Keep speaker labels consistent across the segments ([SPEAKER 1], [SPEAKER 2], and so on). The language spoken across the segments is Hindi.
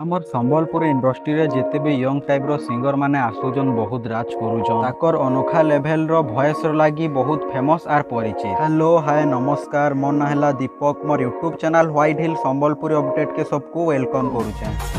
[SPEAKER 1] आमर संबलपुर इंडस्ट्री रे जिते भी यंग टाइप रो सिंगर माने आसुजन बहुत राज करूजन ताकर अनोखा लेवल रो वॉइस रो लागी बहुत फेमस आर परिचित। हेलो हाय नमस्कार, मोर ना हला दीपक। मोर यूट्यूब चैनल व्हाइट हिल संबलपुर अपडेट के सबको वेलकम करूचे।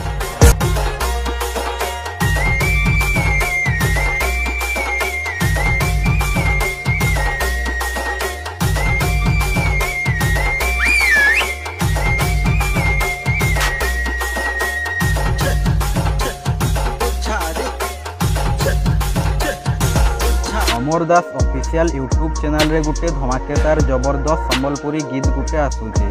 [SPEAKER 1] अमर दास ऑफिशियल यूट्यूब चैनल रे गुटे धमाकेदार जबरदस्त संबलपुरी गीत गुटे आसुचे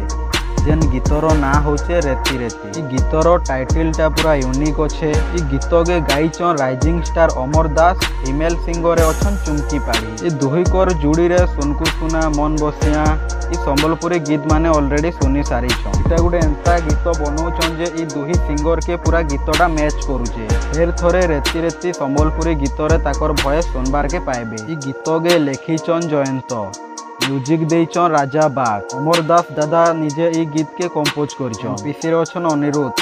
[SPEAKER 1] जेन गीतर ना होचे रेती रेती। ई गीतर टाइटल टा पूरा यूनिक अच्छे। ई गीत के गाइचन राइजिंग स्टार अमर दास, फीमेल सिंगर अछन चुमकी पाड़ी। ई दुही कर जुड़ी रे सुनकु सुना मन बसिया ई संबलपुरी गीत माने ऑलरेडी सुनी सारिछन। इटा गुटे एंता गीत बनौछन जे ई दुही सिंगर के पूरा गीतटा मैच करूचे। फेर थोरे रेती रेती संबलपुरी गीतरे ताकर वॉइस सुनबार के पाइबे। ई गीत के लेखिचन जयंत, म्यूजिक देइचन राजा बाग। अमर दास दादा निजे ई गीत के कंपोज करिचन। पीसी रे अछन अनिरुद्ध,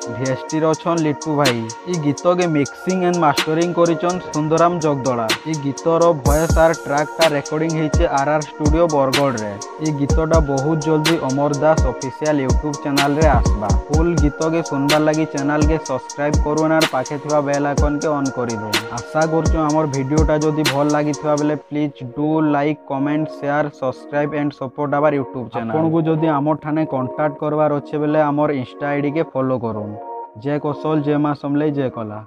[SPEAKER 1] वीएसटी रे अछन लिट्टू भाई। ई गीत के मिक्सिंग एंड मास्टरिंग करिचन सुंदराम जगदला। ई गीतर वॉइस आर ट्रैक ता रिकॉर्डिंग हेचे आरआर स्टूडियो बरगढ़ रे। ई गीतटा बहुत जल्दी Amar Das official YouTube channel रे आसबा। फुल गीत के सुनबार लगी चैनल के सब्सक्राइब करूँ और पाखे थिबा बेल आइकन के ऑन करि दो। आशा करछु हमर वीडियोटा जदि भल लागिथिबा बेले please do like, comment, share, subscribe and support our YouTube channel. आपनको जदि हमर ठाने कांटेक्ट करबार अच्छे बेले हमर इंस्टा आईडी के फॉलो करूँ। जय कौशल, जय मां समले, जय कला।